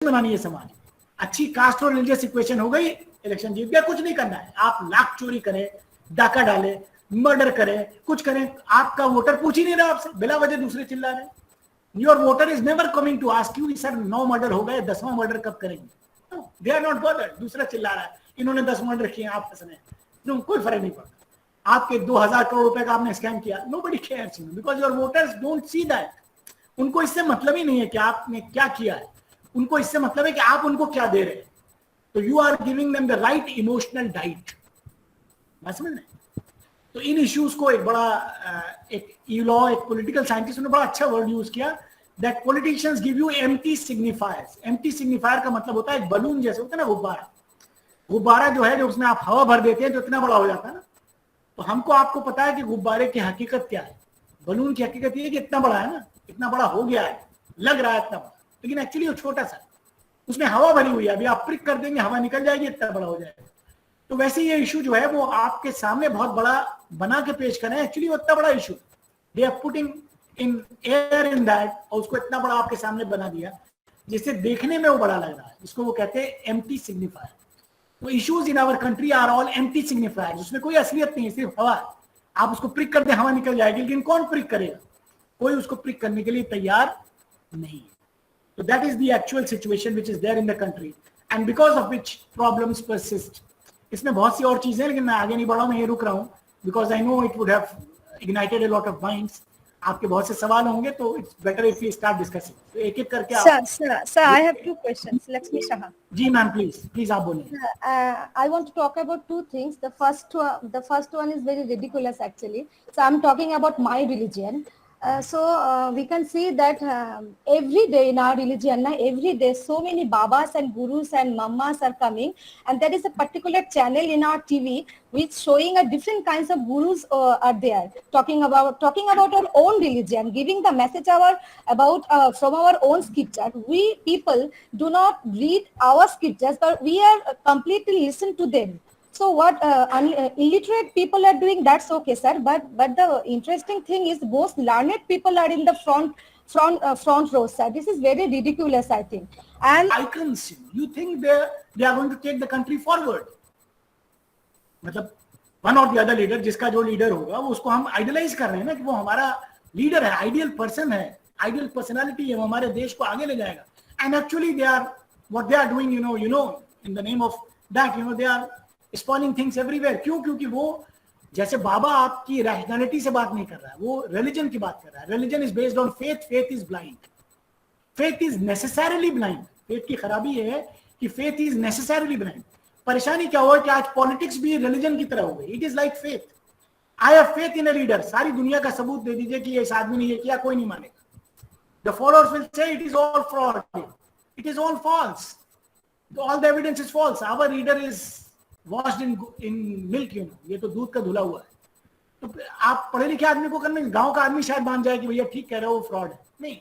बनानी है समाज, अच्छी कास्ट और रिलीजियस इक्वेशन हो गई, इलेक्शन जीत गया, कुछ नहीं करना है। आप लाख चोरी करें, डाका डाले, मर्डर करें, कुछ करें, आपका वोटर पूछ ही नहीं रहा आपसे, बिला वजह दूसरे चिल्ला रहे। Your voter is never coming to ask you sir 9 murder हो गए, 10वां मर्डर कब करेंगे। They are not bothered. दूसरा चिल्ला रहा है इन्होंने 10 मर्डर किए, आप हंस रहे हैं, नो, कोई फर्क नहीं पड़ता। आपके 2000 करोड़ रुपए का आपने स्कैम किया, nobody cares, because your voters don't see that. उनको इससे मतलब ही नहीं है कि आपने क्या किया है, उनको इससे मतलब है कि आप उनको क्या दे रहे हैं। तो you are giving them the right emotional diet. बात समझ रहे? तो इन इश्यूज को एक बड़ा एक पॉलिटिकल साइंटिस्ट ने बड़ा अच्छा वर्ड यूज किया, that politicians give you empty signifiers. Empty signifier का मतलब होता है एक बलून जैसे होता है ना, गुब्बारा। गुब्बारा जो है, जो उसमें आप हवा भर देते हैं तो इतना बड़ा हो जाता है ना। तो हमको आपको पता है कि गुब्बारे की हकीकत क्या है, बलून की हकीकत ये है कि इतना बड़ा है ना, इतना बड़ा हो गया है, लग रहा है इतना बड़ा, लेकिन एक्चुअली वो छोटा सा, उसमें हवा भरी हुई है, अभी आप प्रिक कर देंगे हवा निकल जाएगी, इतना बड़ा हो जाएगा। तो वैसे ये इशू जो है वो आपके सामने बहुत बड़ा बना के पेश कर रहे हैं, एक्चुअली वो इतना बड़ा issue, they are putting in air in that, और उसको इतना बड़ा आपके सामने बना दिया जिससे देखने में वो बड़ा लग रहा है। इसको वो कहते हैं एम्प्टी सिग्निफायर। तो issues in our country are all empty signifiers, उसमें कोई असलियत नहीं है, सिर्फ हवा। आप उसको प्रिक कर दे हवा निकल जाएगी, लेकिन कौन प्रिक करेगा? कोई उसको प्रिक करने के लिए तैयार नहीं है। So that is the actual situation which is there in the country, and because of which problems persist. इसमें बहुत सी और चीजें, लेकिन मैं आगे नहीं बढ़ा, मैं ये रुक रहा हूँ, because I know it would have ignited a lot of minds. आपके बहुत से सवाल होंगे, तो it's better if we start discussing. तो एक एक करके आप. Sir, I have 2 questions. Lakshmi Shaha. जी मैम, please आप बोलिए. I want to talk about 2 things. The first one is very ridiculous actually. So I'm talking about my religion. We can see that every day in our religion, every day so many babas and gurus and mammas are coming, and there is a particular channel in our TV which showing a different kinds of gurus are there talking about our own religion, giving the message about from our own scripture. We people do not read our scriptures, but we are completely listen to them. So what illiterate people are doing, that's okay, sir. But the interesting thing is most learned people are in the front row, sir. This is very ridiculous, I think. And icons, you think they are going to take the country forward? मतलब one or the other leader, जिसका जो leader होगा वो उसको हम idolise कर रहे हैं ना, कि वो हमारा लीडर है, आइडियल पर्सन है, आइडियल पर्सनालिटी है, वो हमारे देश को आगे ले जाएगा. And actually they are what they are doing, you know, in the name of that, they are spoiling things everywhere. क्यों? क्योंकि वो जैसे बाबा आपकी रैशनैलिटी से बात नहीं कर रहा है, वो रिलीजन की बात कर रहा है. Religion is based on faith, faith is blind, faith is necessarily blind. Faith की खराबी है कि फेथ इज नेसेसरीली ब्लाइंड. परेशानी क्या हुआ कि आज पॉलिटिक्स भी रिलीजन की तरह हो गई. It is like faith. I have faith in a leader. सारी दुनिया का सबूत दे दीजिए कि इस आदमी ने ये किया, कोई नहीं मानेगा. The followers will say it is all fraud, it is all false, all the evidence is false, our leader is washed in milk, ये तो दूध का धुला हुआ है. तो आप पढ़े लिखे आदमी को करने, गांव का आदमी शायद मान जाए कि भैया ठीक कह रहे हो, वो फ्रॉड है. नहीं,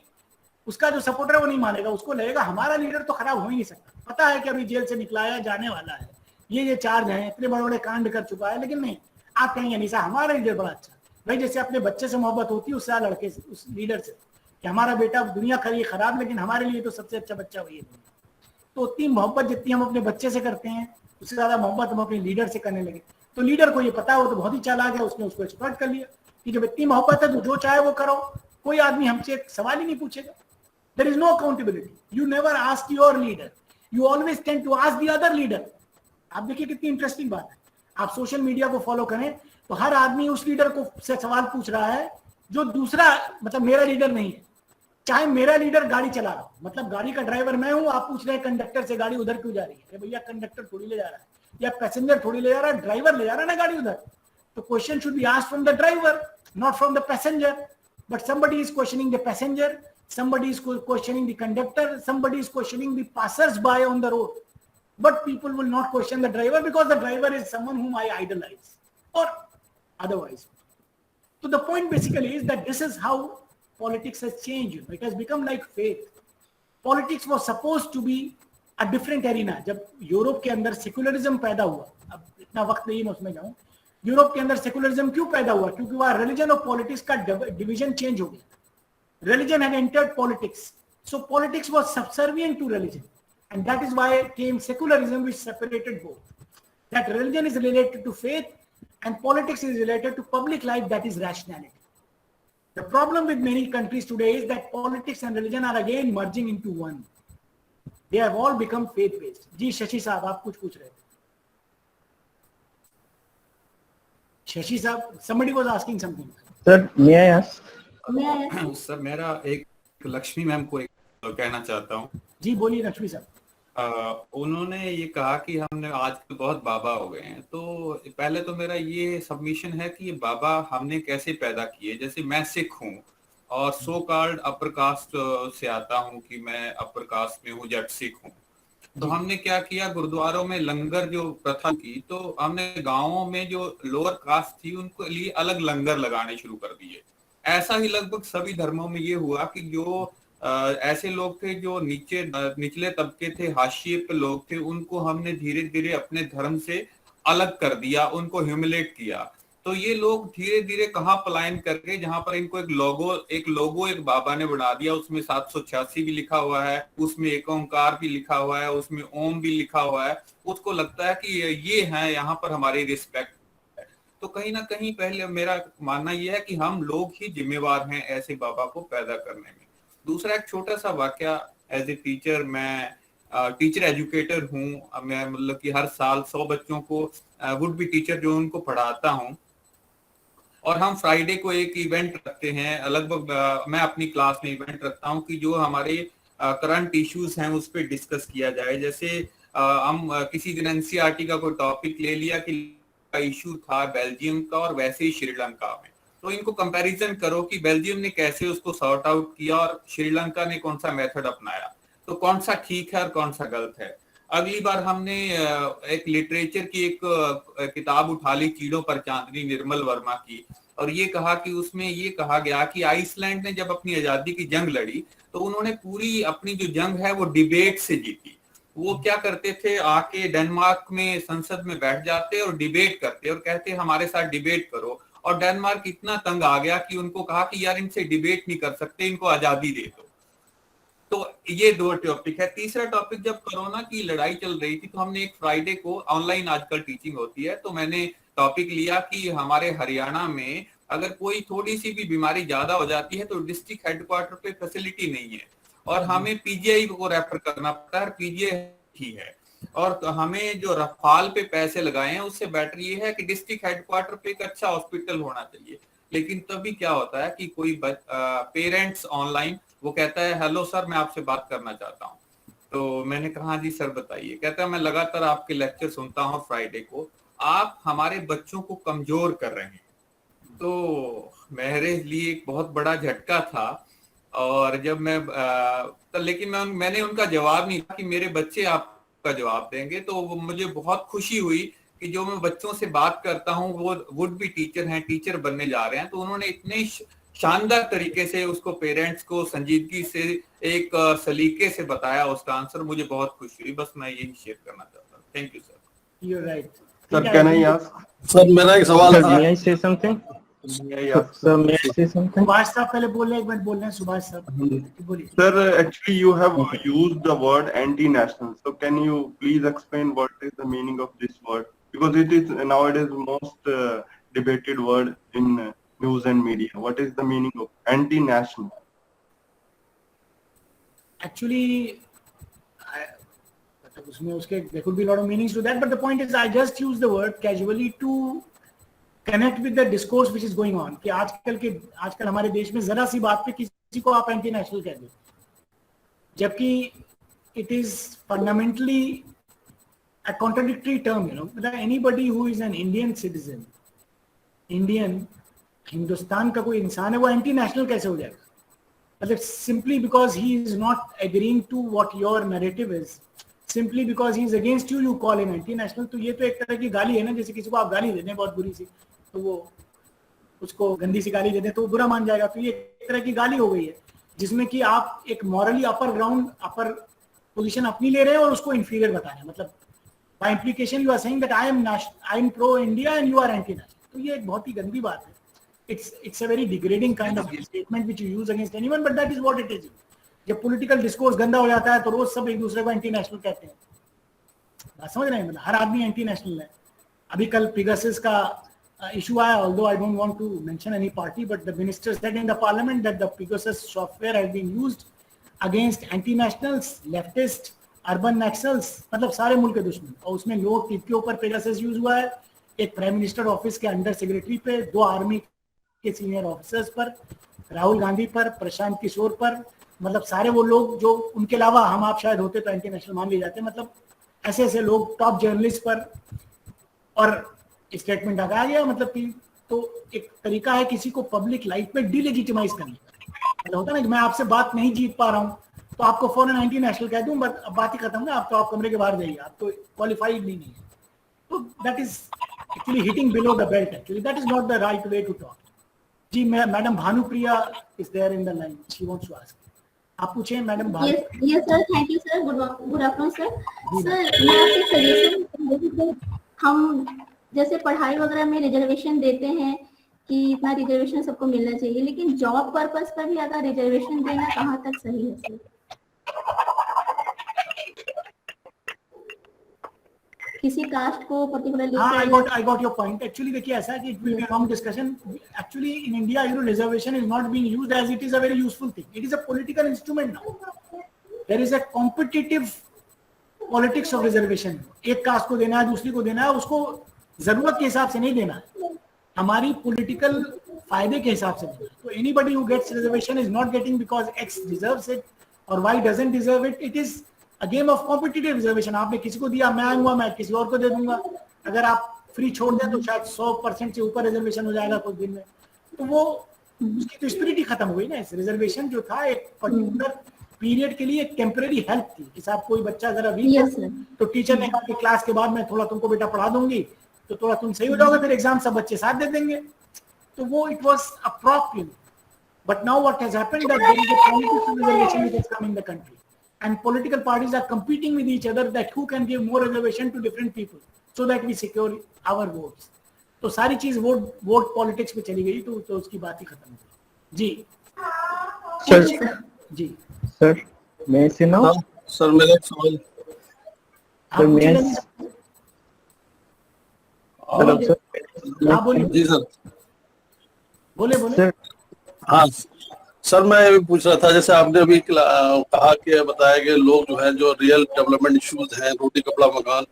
उसका जो सपोर्टर है वो नहीं मानेगा, उसको लगेगा हमारा लीडर तो खराब हो ही नहीं सकता. पता है कि अभी जेल से निकला है, जाने वाला है, ये चार्ज है, इतने बड़े बड़े कांड कर चुका है, लेकिन नहीं, आप कहेंगे नहीं साहब हमारा लीडर बड़ा अच्छा. भाई जैसे अपने बच्चे से मोहब्बत होती है उससे लड़के से, उस लीडर से, कि हमारा बेटा दुनिया खरी खराब, लेकिन हमारे लिए तो सबसे अच्छा बच्चा वही है. तो उतनी मोहब्बत जितनी हम अपने बच्चे से करते हैं, उससे ज्यादा मोहब्बत हम अपने लीडर से करने लगे. तो लीडर को ये पता है, वो तो बहुत ही चालाक है, उसने उसको एक्सपर्ट कर लिया कि जब इतनी मोहब्बत है तो जो चाहे वो करो, कोई आदमी हमसे एक सवाल ही नहीं पूछेगा. There is no accountability. You never ask your leader, you always tend to ask the other leader. आप देखिए कितनी इंटरेस्टिंग बात है. आप सोशल मीडिया को फॉलो करें तो हर आदमी उस लीडर को से सवाल पूछ रहा है जो दूसरा, मतलब मेरा लीडर नहीं है. चाहे मेरा लीडर गाड़ी चला रहा हो, मतलब गाड़ी का ड्राइवर मैं हूं, आप पूछ रहे हैं कंडक्टर से गाड़ी उधर क्यों जा रही है. भैया कंडक्टर थोड़ी ले जा रहा है, या पैसेंजर थोड़ी ले जा रहा है, ड्राइवर ले जा रहा है ना गाड़ी उधर. तो question should be asked from the driver, not from the passenger. But somebody is questioning the passenger, somebody is questioning the conductor, somebody is questioning the passers by on the road. But people will not question the driver because the driver is someone whom I idolize or otherwise. So the point basically is that this is how politics has changed. It has become like faith. Politics was supposed to be a different arena. जब Europe के अंदर secularism पैदा हुआ, अब इतना वक्त नहीं मैं उसमें जाऊं, यूरोप के अंदर सेकुलरिज्म क्यों पैदा हुआ? क्योंकि वहां रिलीजन और पॉलिटिक्स का डिवीजन चेंज हो गया. Religion had entered politics, so politics was subservient to religion. And that is why came secularism, which separated both. That religion is related to faith and politics is related to public life, that is rationality. The problem with many countries today is that politics and religion are again merging into one. They have all become faith-based. जी शशि साहब आप कुछ पूछ रहे थे. शशि साहब, somebody was asking something. Sir, may I ask? Sir मेरा एक Lakshmi ma'am को एक कहना चाहता हूँ. जी बोलिए लक्ष्मी साहब. उन्होंने ये कहा कि हमने आजकल बहुत बाबा हो गए हैं, तो पहले तो मेरा ये सबमिशन है कि ये बाबा हमने कैसे पैदा किए. जैसे मैं सिख हूँ और सो कॉल्ड अपर कास्ट से आता हूँ कि मैं अपर कास्ट में हूँ, जट सिख हूँ. तो हमने क्या किया, गुरुद्वारों में लंगर जो प्रथा की, तो हमने गांवों में जो लोअर कास्ट थी उनके लिए अलग लंगर लगाने शुरू कर दिए. ऐसा ही लगभग सभी धर्मों में ये हुआ कि जो ऐसे लोग थे जो निचले तबके थे, हाशिए पे लोग थे, उनको हमने धीरे धीरे अपने धर्म से अलग कर दिया, उनको ह्यूमिलेट किया. तो ये लोग धीरे धीरे कहाँ पलायन करके, जहां पर इनको एक लोगो एक बाबा ने बना दिया, उसमें 786 भी लिखा हुआ है, उसमें एक ओंकार भी लिखा हुआ है, उसमें ओम भी लिखा हुआ है. उसको लगता है कि ये है, यहाँ पर हमारी रिस्पेक्ट है. तो कहीं ना कहीं पहले मेरा मानना यह है कि हम लोग ही जिम्मेवार हैं ऐसे बाबा को पैदा करने में. दूसरा एक छोटा सा वाकया, एज ए टीचर, मैं टीचर एजुकेटर हूँ. मैं मतलब कि हर साल 100 बच्चों को वुड बी टीचर जो उनको पढ़ाता हूँ, और हम फ्राइडे को एक इवेंट रखते हैं. लगभग मैं अपनी क्लास में इवेंट रखता हूँ कि जो हमारे करंट इश्यूज हैं उस पर डिस्कस किया जाए. जैसे हम किसी दिन एनसीईआरटी का कोई टॉपिक ले लिया कि इशू था बेल्जियम का और वैसे ही श्रीलंका में, तो इनको कंपैरिजन करो कि बेल्जियम ने कैसे उसको सॉर्ट आउट किया और श्रीलंका ने कौन सा मेथड अपनाया, तो कौन सा ठीक है और कौन सा गलत है. अगली बार हमने एक लिटरेचर की एक किताब उठा ली, कीड़ों पर चांदनी, निर्मल वर्मा की, और ये कहा कि उसमें ये कहा गया कि आइसलैंड ने जब अपनी आजादी की जंग लड़ी तो उन्होंने पूरी अपनी जो जंग है वो डिबेट से जीती. वो क्या करते थे, आके डेनमार्क में संसद में बैठ जाते और डिबेट करते और कहते हमारे साथ डिबेट करो. और डेनमार्क इतना तंग आ गया कि उनको कहा कि यार इनसे डिबेट नहीं कर सकते, इनको आजादी दे दो. तो ये 2 टॉपिक है. तीसरा टॉपिक, जब कोरोना की लड़ाई चल रही थी तो हमने एक फ्राइडे को, ऑनलाइन आजकल टीचिंग होती है, तो मैंने टॉपिक लिया कि हमारे हरियाणा में अगर कोई थोड़ी सी भी बीमारी ज्यादा हो जाती है तो डिस्ट्रिक्ट हेडक्वार्टर पे फैसिलिटी नहीं है और हमें पीजीआई को रेफर करना पड़ता है. पीजीआई ही है, और हमें जो रफाल पे पैसे लगाए हैं उससे बेटर ये है कि डिस्ट्रिक्ट हेडक्वार्टर पे एक अच्छा हॉस्पिटल होना चाहिए. लेकिन तभी क्या होता है कि कोई पेरेंट्स ऑनलाइन वो कहता है हेलो सर मैं आपसे बात करना चाहता हूँ. तो मैंने कहा जी सर बताइए. कहता है मैं लगातार आपके लेक्चर सुनता हूँ फ्राइडे को, आप हमारे बच्चों को कमजोर कर रहे हैं. तो मेरे लिए एक बहुत बड़ा झटका था. और जब लेकिन मैंने उनका जवाब नहीं था कि मेरे बच्चे आपका जवाब देंगे. तो मुझे बहुत खुशी हुई कि जो मैं बच्चों से बात करता हूँ वो वुड बी टीचर हैं, टीचर बनने जा रहे हैं. तो उन्होंने इतने शानदार तरीके से उसको पेरेंट्स को संजीदगी से एक सलीके से बताया उसका आंसर. मुझे बहुत खुशी हुई. बस मैं यही शेयर करना चाहता हूँ. Thank you sir. You're right. Sir, can I ask? Sir मेरा एक सवाल Sir, था. may I say something? Sir, may I say something? Subhash साहब पहले बोल रहे हैं, एक मिनट बोल रहे हैं. सुभाष साहब बोलिए. Sir, actually you have used the word anti-national. So can you please explain what is the meaning of this word? Because it is nowadays most debated word in news and media. What is the meaning of anti-national? Actually, उसमें उसके there could be a lot of meanings to that, but the point is I just use the word casually to connect with the discourse which is going on. कि आजकल हमारे देश में जरा सी बात पे किसी को आप एंटी नेशनल कह दो, जबकि it is fundamentally a contradictory term, you know. That anybody who is an Indian citizen, Indian, Hindustan का कोई इंसान है, वो एंटी नेशनल कैसे हो जाएगा? मतलब simply because he is not agreeing to what your narrative is, simply because he is against you, you call him anti-national. तो ये तो एक तरह की गाली है ना. जैसे किसी को आप गाली दे दें बहुत बुरी सी, तो वो उसको गंदी सी गाली दे दें तो वो बुरा मान जाएगा. तो ये एक तरह की गाली हो गई है जिसमें कि आप एक मॉरली अपर पोजीशन अपनी ले रहे हैं और उसको इंफीरियर बता रहे हैं. मतलब by implication you are saying that I am pro India and you are anti national. तो ये एक बहुत ही गंदी बात है. It's a very degrading kind of statement which you use against anyone, but that is what it is. जब political discourse गंदा हो जाता है तो रोज सब एक दूसरे को एंटी नेशनल कहते हैं। बात समझ रहे हैं? मतलब हर आदमी एंटी नेशनल है। अभी कल पिगासस का issue आया, although I don't want to mention any party, but the minister said in the parliament that the Pegasus software has been used against anti-nationals, leftist, urban nationals, मतलब सारे मुल्क के दुश्मन। और उसमें लोग किसके ऊपर पेगासस यूज हुआ है? एक प्राइम मिनिस्टर ऑफिस के अंडर सेक्रेटरी पे, 2 आर्मी के सीनियर ऑफिसर्स पर, राहुल गांधी पर, प्रशांत किशोर पर, मतलब सारे वो लोग जो उनके अलावा हम आप शायद होते तो एंटी नेशनल मान लिए जाते, मतलब ऐसे ऐसे लोग, टॉप जर्नलिस्ट पर। और स्टेटमेंट लगाया गया, मतलब कि तो एक तरीका है किसी को पब्लिक लाइफ में डिलेजिटिमाइज करने का। मतलब होता है ना कि मैं आपसे बात नहीं जीत पा रहा हूँ तो आपको फौरन एंटी नेशनल कह दूं, बट अब बात ही खत्म ना, आप तो आप कमरे के बाहर जाइए, आप तो क्वालिफाइड नहीं है। तो that is actually hitting below the belt, actually that is not the right way to talk. जी, madam Bhanupriya is there in the line, she wants to ask. आप पूछें madam. Yes sir, thank you sir, good afternoon sir. Sir मैं आपसे suggestion, हम जैसे पढ़ाई वगैरह में रिजर्वेशन देते हैं कि इतना रिजर्वेशन सबको मिलना चाहिए, लेकिन जॉब पर्पस पर भी अगर रिजर्वेशन देना कहाँ तक सही है सर? किसी कास्ट को पर्टिकुलरली। हाँ, I got your point. Actually देखिए ऐसा है कि it will be a long discussion. Actually in India, you know, reservation is not being used as it is a very useful thing. It is a political instrument now. There is a competitive politics of reservation. एक cast को देना है, दूसरी को देना है, उसको जरूरत के हिसाब से नहीं देना है, हमारी पॉलिटिकल फायदे के हिसाब से देना है। तो anybody who gets reservation is not getting because X deserves it or Y doesn't deserve it. It is a game of competitive reservation. आपने किसी को दिया, मैं आऊंगा, मैं किसी और को दे दूंगा। अगर आप फ्री छोड़ दें तो शायद 100% से ऊपर रिजर्वेशन हो जाएगा कुछ दिन में। तो वो उसकी तो स्पिरिट ही खत्म हो गई ना। इस रिजर्वेशन जो था एक पर्टिकुलर पीरियड के लिए एक टेम्पररी हेल्प थी कि साहब कोई बच्चा जरा वीक है तो टीचर ने कहा कि क्लास के बाद मैं थोड़ा तुमको बेटा पढ़ा दूंगी, तो थोड़ा तुम सही हो जाओगे, फिर एग्जाम सब बच्चे साथ दे देंगे। तो वो it was a prop, you know. But now what has happened that there is a political reservation which has come in the country and political parties are competing with each other that who can give more reservation to different people so that we secure our votes. तो सारी चीज vote politics पे चली गई, तो उसकी बात ही खत्म हो गई। जी सर, जी सर मैं से ना सर मेरा एक सवाल। सर मैं हाँ बोलिए जी सर। बोले सर। हाँ सर, मैं ये भी पूछ रहा था, जैसे आपने अभी कहा कि बताया कि लोग जो है जो रियल डेवलपमेंट इश्यूज हैं, रोटी कपड़ा मकान,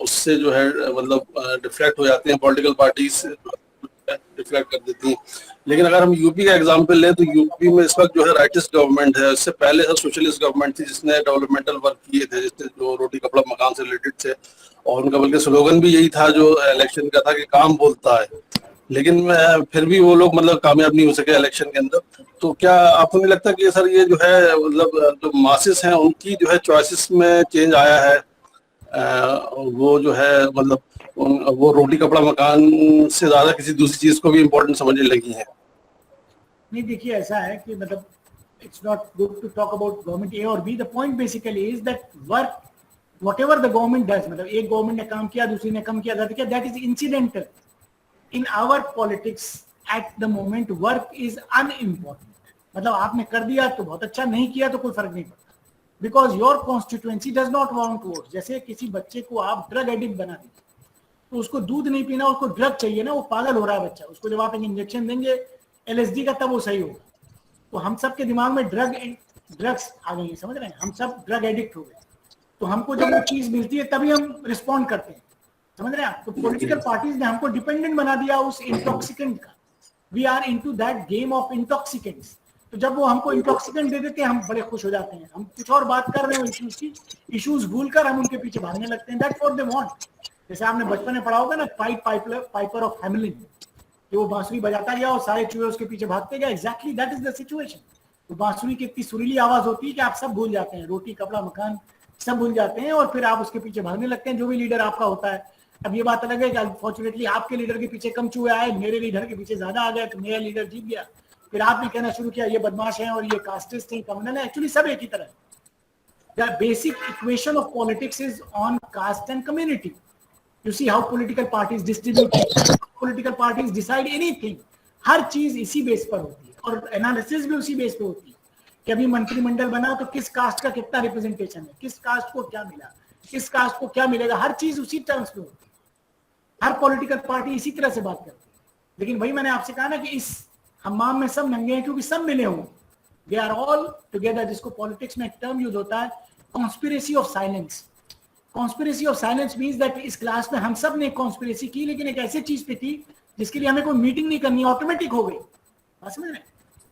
उससे जो है मतलब डिफ्लेक्ट हो जाते हैं, पॉलिटिकल पार्टीज डिफ्लेक्ट कर देती हैं। लेकिन अगर हम यूपी का एग्जांपल लें तो यूपी में इस वक्त जो है राइटिस्ट गवर्नमेंट है। इससे पहले सर सोशलिस्ट गवर्नमेंट थी जिसने डेवलपमेंटल वर्क किए थे, जिसने जो रोटी कपड़ा मकान से रिलेटेड थे, और उनका बल्कि स्लोगन भी यही था जो इलेक्शन का था कि काम बोलता है। लेकिन फिर भी वो लोग मतलब कामयाब नहीं हो सके इलेक्शन के अंदर। तो क्या आपको नहीं लगता कि सर ये जो है मतलब जो मासेस हैं उनकी जो है चॉइसेस में चेंज आया है, वो जो है मतलब वो रोटी कपड़ा मकान से ज्यादा किसी दूसरी चीज को भी इम्पोर्टेंट समझने लगी है? नहीं, देखिए ऐसा है कि मतलब it's not good to talk about government A और B. The point basically is that work whatever the government does, मतलब एक गवर्नमेंट ने काम किया, दूसरी ने कम किया, that is incidental. In our politics at the moment work is unimportant. मतलब आपने कर दिया तो बहुत अच्छा, नहीं किया तो कोई फर्क नहीं पड़ता, because your constituency does not want vote. जैसे किसी बच्चे को आप ड्रग एडिक्ट बना दीजिए तो उसको दूध नहीं पीना, उसको ड्रग चाहिए ना, वो पागल हो रहा है बच्चा। उसको जब आप एक इंजेक्शन देंगे LSD का तब वो सही होगा। तो हम सब के दिमाग में ड्रग्स आ गई है, समझ रहे हैं? हम सब ड्रग एडिक्ट हो गए, तो हमको जब वो चीज मिलती है तभी हम रिस्पॉन्ड करते हैं, समझ रहे हैं आप? तो पॉलिटिकल पार्टीज ने हमको डिपेंडेंट बना दिया उस इंटॉक्सिकेंट का। We are into that game of intoxicants. तो जब वो हमको इंटॉक्सिकेंट दे देते हैं हम बड़े खुश हो जाते हैं, हम कुछ और बात कर रहे हैं, इश्यूज भूलकर हम उनके पीछे भागने लगते हैं। That's what they want. जैसे आपने बचपन में पढ़ा होगा ना, पाइपर ऑफ हैमलिन, कि वो बांसुरी बजाता गया और सारे चूहे उसके पीछे भागते गए। Exactly that is the situation. तो बांसुरी की इतनी सुरीली आवाज होती है कि आप सब भूल जाते हैं, रोटी कपड़ा मकान सब भूल जाते हैं, और फिर आप उसके पीछे भागने लगते हैं, जो भी लीडर आपका होता है। अब ये बात अलग है कि अनफॉर्चुनेटली आपके लीडर के पीछे कम चूहे आए, मेरे लीडर के पीछे ज्यादा आ गए, तो मेरा लीडर जीत गया। फिर आपने कहना शुरू किया ये बदमाश है और ये कास्टिस्ट है, कम्युनल है। एक्चुअली सब एक ही तरह है। The basic equation of politics is on caste and community. You see how political parties distribute, political parties decide anything. हर चीज इसी बेस पर होती है और एनालिसिस भी उसी बेस पे होती है। कि अभी मंत्रिमंडल बना तो किस कास्ट का कितना रिप्रेजेंटेशन है, किस कास्ट को क्या मिला, किस कास्ट को क्या मिलेगा, हर चीज उसी टर्म्स में होती है। हर पॉलिटिकल पार्टी इसी तरह से बात करती है। लेकिन वही मैंने आपसे कहा ना कि इस हम्माम में सब नंगे हैं क्योंकि सब मिले हुए, दे आर ऑल टुगेदर, जिसको पॉलिटिक्स में एक टर्म यूज होता है conspiracy of silence. Conspiracy of silence means that इस क्लास में हम सब ने कॉन्स्पिरेसी की, लेकिन एक ऐसी चीज पे की जिसके लिए हमें कोई मीटिंग नहीं करनी, ऑटोमेटिक हो गई। बात समझ रहे?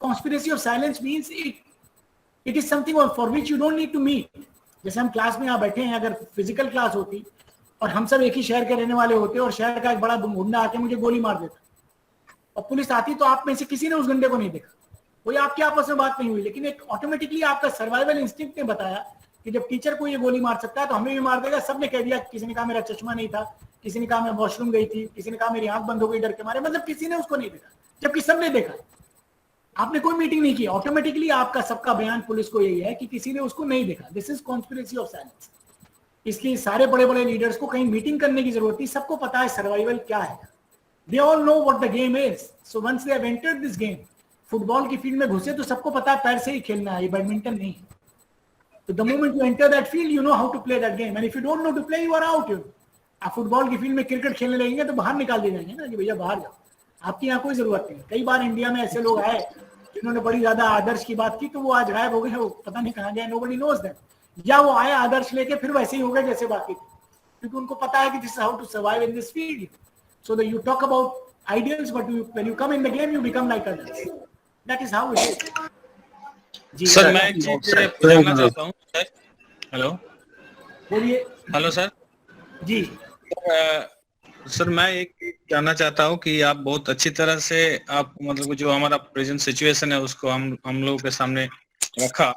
Conspiracy of silence means it is something for which you don't need to meet. जैसे हम क्लास में यहाँ बैठे हैं, अगर फिजिकल क्लास होती और हम सब एक ही शहर के रहने वाले होते और शहर का एक बड़ा गुंडा आके मुझे गोली मार देता और पुलिस आती तो आप में से किसी ने उस गुंडे को नहीं देखा, कोई आपके आपस में बात नहीं हुई, लेकिन एक ऑटोमेटिकली आपका सर्वाइवल इंस्टिंक्ट ने बताया कि जब टीचर को ये गोली मार सकता है तो हमें भी मार देगा। सबने कह दिया, किसी ने कहा मेरा चश्मा नहीं था, किसी ने कहा मैं वॉशरूम गई थी, किसी ने कहा मेरी आंख बंद हो गई डर के मारे, मतलब किसी ने उसको नहीं देखा, जबकि सबने देखा। आपने कोई मीटिंग नहीं की, ऑटोमेटिकली आपका सबका बयान पुलिस को यही है कि किसी ने उसको नहीं देखा। This is conspiracy of silence. इसलिए सारे बड़े बड़े लीडर्स को कहीं मीटिंग करने की जरूरत नहीं, सबको पता है सर्वाइवल क्या है। They all know what the game is, so once they have entered this game, football की फील्ड में घुसे तो सबको पता है पैर से ही खेलना है, ये बैडमिंटन नहीं है। तो the moment you enter that field you know how to play that game, and if you don't know to play you are out. आप फुटबॉल की फील्ड में क्रिकेट खेलने लगेंगे तो बाहर निकाल दिए जाएंगे ना कि भैया बाहर जाओ, आपकी यहाँ कोई जरूरत नहीं। कई बार इंडिया में ऐसे लोग आए जिन्होंने बड़ी ज्यादा आदर्श की बात की तो वो आज गायब हो गए, वो पता नहीं कहाँ गए, नोबडी नोज देम। या वो आए आदर्श लेके फिर वैसे ही हो गए जैसे बाकी थे, क्योंकि उनको पता है कि this is how to survive in this field. So that you talk about ideals, but when you come in the game you become like others. That is how it is. जी सर, मैं एक चीज पूछना चाहता हूँ sir. Hello, बोलिए। Hello sir जी sir, मैं एक जानना चाहता हूँ कि आप बहुत अच्छी तरह से आप मतलब जो हमारा प्रेजेंट सिचुएशन है उसको हम लोगों के सामने रखा,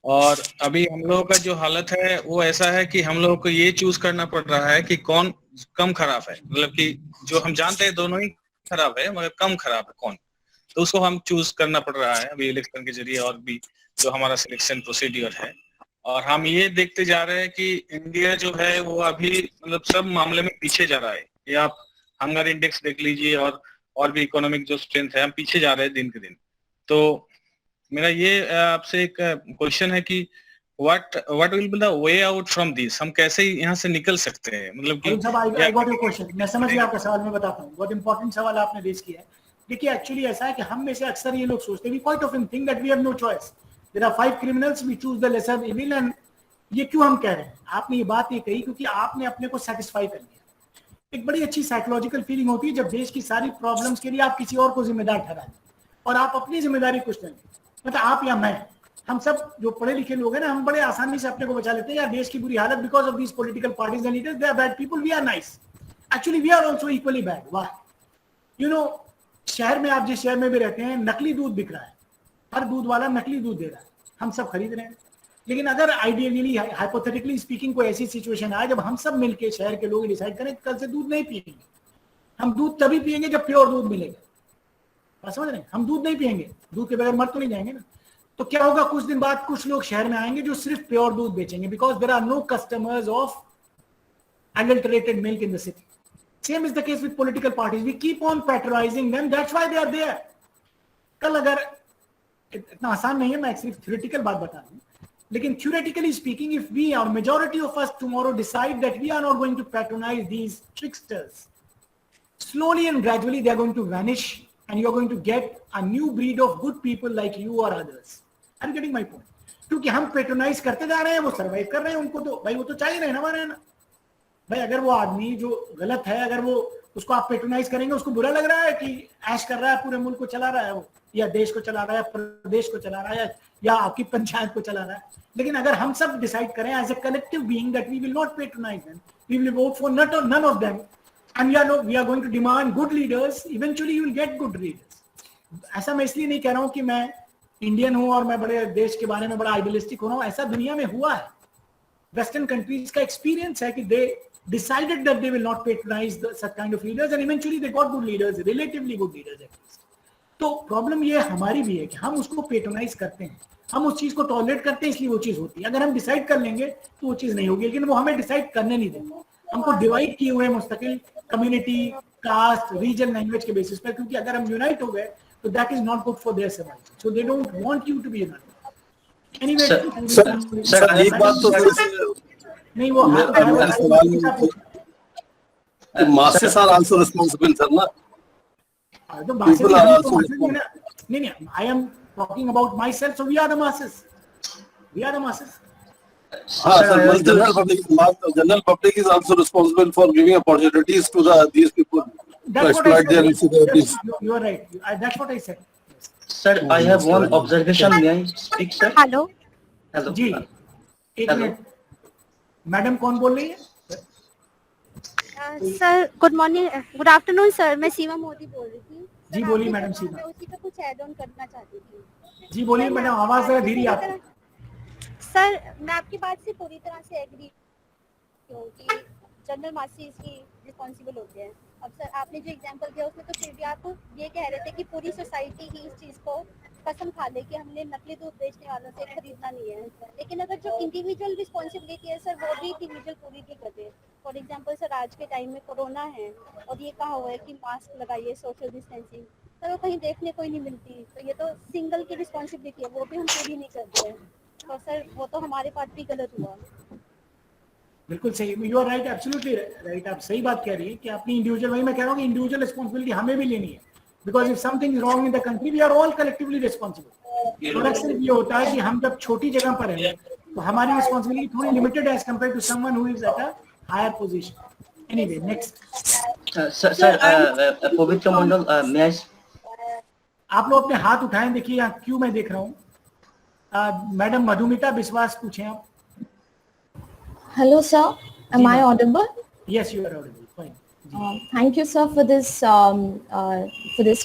और अभी हम लोगों का जो हालत है वो ऐसा है कि हम लोगों को ये चूज करना पड़ रहा है कि कौन कम खराब है, मतलब कि जो हम जानते हैं दोनों ही खराब है मगर कम खराब है कौन, तो उसको हम चूज करना पड़ रहा है अभी इलेक्शन के जरिए, और भी जो हमारा सिलेक्शन प्रोसीड्यूर है। और हम ये देखते जा रहे हैं कि इंडिया जो है वो अभी मतलब सब मामले में पीछे जा रहा है। ये आप हंगर इंडेक्स देख लीजिए और भी इकोनॉमिक जो स्ट्रेंथ है, हम पीछे जा रहे हैं दिन के दिन। तो मेरा ये आपसे एक क्वेश्चन है कि what will be the way out from this, हम कैसे यहाँ से निकल सकते हैं, मतलब कि आई गॉट योर क्वेश्चन, मैं समझ गया आपका सवाल, मैं बताता हूँ। बहुत इंपॉर्टेंट सवाल आपने रेज किया है। देखिए एक्चुअली ऐसा है कि हम में से अक्सर ये लोग सोचते हैं, we quite often think that we have no choice, there are 5 criminals, we choose the lesser evil. And ये क्यों हम कह रहे हैं, आपने ये बात ये कही क्योंकि आपने अपने को सेटिस्फाई कर लिया। एक बड़ी अच्छी साइकोलॉजिकल फीलिंग होती है जब देश की सारी प्रॉब्लम्स के लिए आप किसी और को जिम्मेदार ठहरा दें और आप अपनी जिम्मेदारी कुछ नहीं, मतलब आप या मैं, हम सब जो पढ़े लिखे लोग हैं ना, हम बड़े आसानी से अपने को बचा लेते हैं यार देश की बुरी हालत because of these political parties and leaders, they are bad people, we are nice. Actually we are also equally bad. Why? You know, शहर में आप जिस शहर में भी रहते हैं नकली दूध बिक रहा है, हर दूध वाला नकली दूध दे रहा है, हम सब खरीद रहे हैं। लेकिन अगर आइडियली हाइपोथेटिकली स्पीकिंग कोई ऐसी सिचुएशन आए जब हम सब मिलकर शहर के लोग डिसाइड करें कल से दूध नहीं पिएंगे, हम दूध तभी पिएंगे जब प्योर दूध मिलेगा, बात समझ रहे हैं? हम दूध नहीं पिएंगे, दूध के बगैर मर तो नहीं जाएंगे ना। तो क्या होगा, कुछ दिन बाद कुछ लोग शहर में आएंगे जो सिर्फ प्योर दूध बेचेंगे, because there are no customers of adulterated milk in the city. Same is the case with political parties. We keep on patronizing them. That's why they are there. कल अगर इतना आसान नहीं है, मैं सिर्फ theoretical बात बता रहा हूँ, लेकिन theoretically speaking, if we or majority of us tomorrow decide that we are not going to patronize these tricksters, slowly and gradually they are going to vanish, and you are going to get a new breed of good people like you or others. Are you getting my point? क्योंकि हम patronise करते जा रहे हैं, वो survive कर रहे हैं, उनको तो भाई वो तो चाहिए नहीं ना, हमारे ना भाई। अगर वो आदमी जो गलत है, अगर वो उसको आप पेट्रोनाइज करेंगे, उसको बुरा लग रहा है कि ऐश कर रहा है, पूरे मुल्क को चला रहा है वो, या देश को चला रहा है, प्रदेश को चला रहा है, या आपकी पंचायत को चला रहा है। लेकिन अगर हम सब डिसाइड करें as a collective being that we will not patronise them, we will vote for none of them, and we are going to demand good leaders, eventually you will get good leaders. ऐसा मैं इसलिए नहीं कह रहा हूँ कि मैं Indian हूँ और मैं बड़े देश के बारे में बड़ा आइडियलिस्टिक हो रहा हूँ, ऐसा दुनिया में हुआ है। वेस्टर्न कंट्रीज का एक्सपीरियंस है कि दे decided that they will not patronize such kind of leaders, and eventually they got good leaders, relatively good leaders at least. तो प्रॉब्लम ये हमारी भी है कि हम उसको पेट्रोनाइज करते हैं, हम उस चीज को टॉलरेट करते हैं, इसलिए वो चीज होती है। अगर हम डिसाइड कर लेंगे तो वो चीज नहीं होगी, लेकिन वो हमें डिसाइड करने नहीं देंगे। हमको डिवाइड किए हुए मुस्तकिल कम्युनिटी, कास्ट, रीजन, लैंग्वेज के बेसिस पर, क्योंकि अगर हम यूनाइट हो गए तो that is not good for their survival, so they don't want you to be united. Anyway, sir एक बात तो नहीं वो हाथ उठाया हुआ है। masses are also responsible, sir, ना? तो masses People are हम also तो masses हैं ना। नहीं, I am talking about myself, so we are the masses. We are the masses. हाँ sir, general public is also responsible for giving opportunities to these people to exploit their insecurities. You are right. That's what I said. Sir, I have one observation. May I speak, sir? Hello. Hello. जी, एक minute. Madam कौन बोल रही है? Sir good morning, good afternoon sir, मैं सीमा मोदी बोल रही थी। जी बोलिए मैडम सीमा। मैं उसी पे कुछ ऐड ऑन करना चाहती थी। जी बोलिए मैडम, आवाज जरा धीरे आपकी। सर मैं आपकी बात से पूरी तरह से एग्री हूँ कि जनरल मासी इसकी रिस्पॉन्सिबल होते हैं। अब सर आपने जो एग्जांपल दिया उसमें तो फिर भी आप ये कह रहे थे कि पूरी सोसाइटी ही इस चीज़ को कसम खा ले कि हमने नकली दूध बेचने वालों से खरीदना नहीं है, लेकिन अगर जो इंडिविजुअल रिस्पॉन्सिबिलिटी है सर वो भी इंडिविजुअल पूरी नहीं करते। फॉर एग्जांपल सर आज के टाइम में कोरोना है और ये कहा हुआ है कि मास्क लगाइए, सोशल डिस्टेंसिंग, सर वो कहीं देखने को ही नहीं मिलती, तो ये तो सिंगल की रिस्पॉन्सिबिलिटी है, वो भी हम पूरी नहीं करते हैं, तो सर वो तो हमारे पास भी गलत हुआ। बिल्कुल सही, you are right, absolutely right, आप सही बात कह रही है कि अपनी इंडिविजुअल, वही मैं कह रहा हूँ कि इंडिविजुअल रिस्पॉन्सिबिलिटी हमें भी लेनी है, because if something is wrong in the country we are all collectively responsible. थोड़ा सिर्फ ये होता है कि हम जब छोटी जगह पर हैं तो हमारी रिस्पॉन्सिबिलिटी थोड़ी limited as compare to someone who is at a higher position. Anyway next. Sir Pavitra Mandal, may I? आप लोग अपने हाथ उठाएं, देखिए यहाँ क्यों मैं देख रहा हूँ। मैडम मधुमिता विश्वास पूछें आप। Hello, sir. Am I audible? Yes, you are audible. Fine. Thank you, sir, for this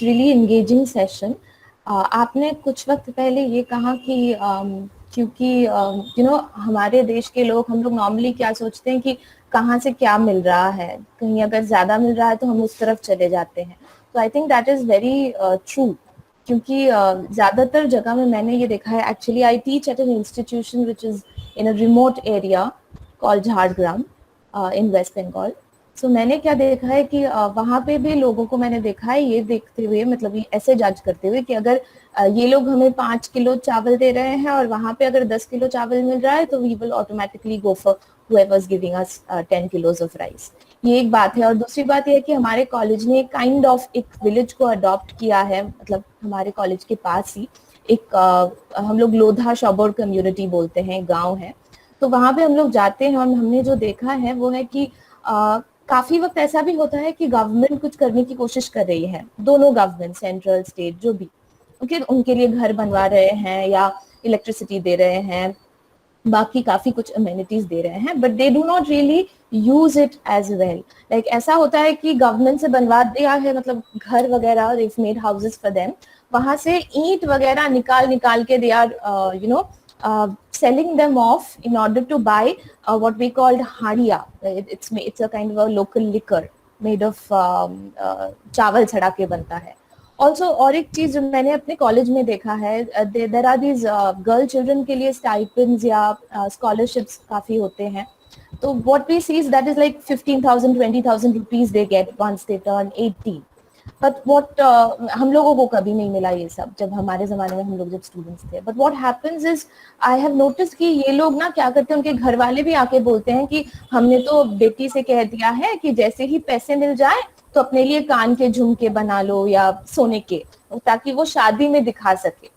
really engaging session. आपने कुछ वक्त पहले ये कहा कि क्योंकि हमारे देश के लोग, हम लोग नॉर्मली क्या सोचते हैं कि कहाँ से क्या मिल रहा है, कहीं अगर ज्यादा मिल रहा है तो हम उस तरफ चले जाते हैं। तो I think that is very true, क्योंकि ज्यादातर जगह में मैंने ये देखा है। Actually I teach at an institution which is in a remote area called Jhargram in West Bengal. So मैंने क्या देखा है कि वहाँ पे भी लोगों को मैंने देखा है ये देखते हुए, मतलब ये ऐसे जज करते हुए कि अगर ये लोग हमें 5 किलो चावल दे रहे हैं और वहाँ पे अगर 10 किलो चावल मिल रहा है तो we will automatically go for whoever's giving us 10 kilos of rice। ये एक बात है। और दूसरी बात ये है कि हमारे कॉलेज ने काइंड ऑफ एक विलेज को अडॉप्ट किया है, मतलब हमारे कॉलेज के पास ही एक हम लोग लोधा शॉबोर कम्युनिटी बोलते हैं, गांव है। तो वहां पे हम लोग जाते हैं और हमने जो देखा है वो है कि काफी वक्त ऐसा भी होता है कि गवर्नमेंट कुछ करने की कोशिश कर रही है, दोनों गवर्नमेंट, सेंट्रल स्टेट जो भी, उनके लिए घर बनवा रहे हैं या इलेक्ट्रिसिटी दे रहे हैं, बाकी काफी कुछ अमेनिटीज दे रहे हैं, but they do not really use it as well. Like ऐसा होता है कि गवर्नमेंट से बनवा दिया है, मतलब घर वगैरह, they have made houses for them, वहां से ईंट वगैरह निकाल के they are selling them off in order to buy what we called hadiya. It's a kind of a local liquor made of चावल छड़ा के बनता है। Also और एक चीज जो मैंने अपने कॉलेज में देखा है, there are these girl children के लिए stipends या scholarships काफी होते हैं। तो what we see is that is like 15,000 20,000 rupees they get once they turn 18. But what हम लोगों को कभी नहीं मिला ये सब, जब हमारे जमाने में हम लोग जब स्टूडेंट्स थे। But what happens is I have noticed कि ये लोग ना क्या करते हैं, उनके घर वाले भी आके बोलते हैं कि हमने तो बेटी से कह दिया है कि जैसे ही पैसे मिल जाए तो अपने लिए कान के झुमके बना लो या सोने के, ताकि वो शादी में दिखा सके।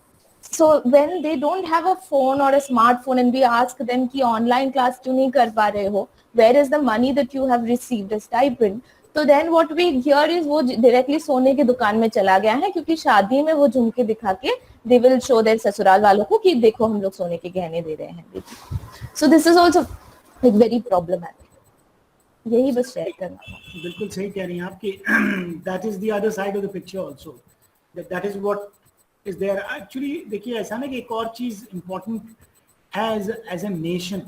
So when they don't have a phone or a smartphone and we ask them कि online class क्यों नहीं कर पा रहे हो, where is the money that you have received as stipend? तो then what we hear is वो directly सोने की दुकान में चला गया है, क्योंकि शादी में वो झुमके दिखा के दे विल शो देयर ससुराल वालों को कि देखो हम लोग सोने के गहने दे रहे हैं। So this is also like very problematic. यही बस शेयर करना था। बिल्कुल सही कह रही हैं आप कि that is the other side of the picture also, that is what is there. Actually देखिए ऐसा ना कि एक और चीज इंपॉर्टेंट है एज अ नेशन,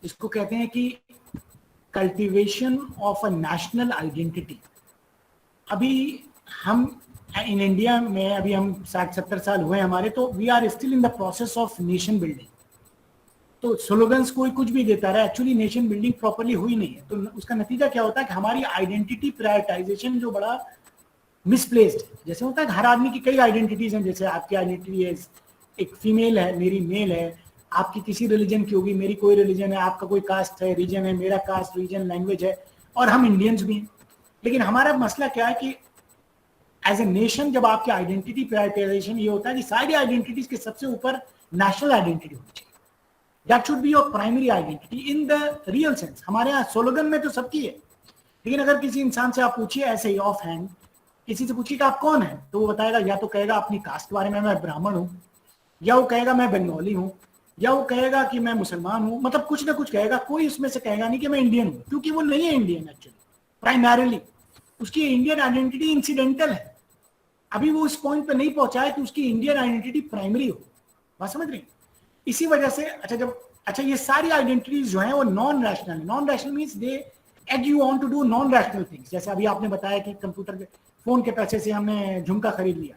इसको कहते हैं कि cultivation of a national identity. अभी हम इन इंडिया में अभी हम 60-70 साल हुए हमारे, तो we are still in the process of nation building. तो स्लोगन्स कोई कुछ भी देता रहा, एक्चुअली नेशन बिल्डिंग प्रॉपर्ली हुई नहीं है। तो उसका नतीजा क्या होता है कि हमारी आइडेंटिटी प्रायोरिटाइजेशन जो बड़ा मिसप्लेस्ड, जैसे होता है हर आदमी की कई आइडेंटिटीज हैं, जैसे आपकी आइडेंटिटी है एक फीमेल है, मेरी मेल है, आपकी किसी रिलीजन की होगी, मेरी कोई रिलीजन है, आपका कोई कास्ट है, रीजन है, मेरा कास्ट, रीजन, लैंग्वेज है, और हम इंडियंस भी हैं। लेकिन हमारा मसला क्या है कि एज ए नेशन जब आपकी आइडेंटिटी प्रायोरिटाइजेशन ये होता है कि सारी आइडेंटिटीज के सबसे ऊपर नेशनल आइडेंटिटी होनी चाहिए। That should be your primary identity in the real sense. हमारे यहाँ स्लोगन में तो सबकी है, लेकिन अगर किसी इंसान से आप पूछिए ऐसे ही ऑफ हैंड, किसी से पूछिए कि आप कौन है, तो वो बताएगा, या तो कहेगा अपनी कास्ट के बारे में मैं ब्राह्मण हूँ, या वो कहेगा मैं बंगाली हूँ, या वो कहेगा कि मैं मुसलमान हूँ, मतलब कुछ ना कुछ कहेगा। कोई उसमें से कहेगा नहीं कि मैं इंडियन हूँ, क्योंकि वो नहीं है इंडियन एक्चुअली। प्राइमरीली उसकी इंडियन आइडेंटिटी इंसिडेंटल है, अभी वो उस पॉइंट पे नहीं पहुंचा है कि उसकी इंडियन आइडेंटिटी प्राइमरी हो। बात समझ रही? इसी वजह से अच्छा ये सारी आइडेंटिटीज जो हैं वो नॉन रैशनल है। Non rational means they egg you on to do non rational things. जैसे अभी आपने बताया कि कंप्यूटर के फोन के पैसे से हमने झुमका खरीद लिया,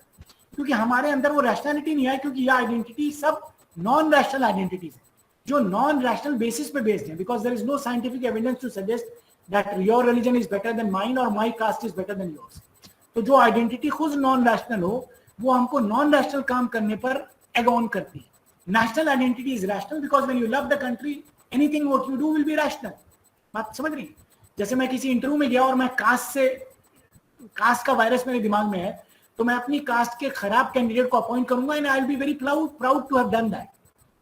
क्योंकि हमारे अंदर वो रैशनैलिटी नहीं है, क्योंकि ये आइडेंटिटी सब नॉन रैशनल आइडेंटिटीज है जो नॉन रैशनल बेसिस पे बेस्ड है, because there is no scientific evidence to suggest that your religion is better than mine और my caste is better than yours. तो जो आइडेंटिटी खुद नॉन रैशनल हो वो हमको नॉन रैशनल काम करने पर एग ऑन करती है। National identity is rational because when you love the country anything what you do will be rational. बात समझ रही? जैसे मैं किसी इंटरव्यू में गया और मैं कास्ट का वायरस मेरे दिमाग में है, तो मैं अपनी कास्ट के खराब कैंडिडेट को अपॉइंट करूंगा and I will be very proud to have done that.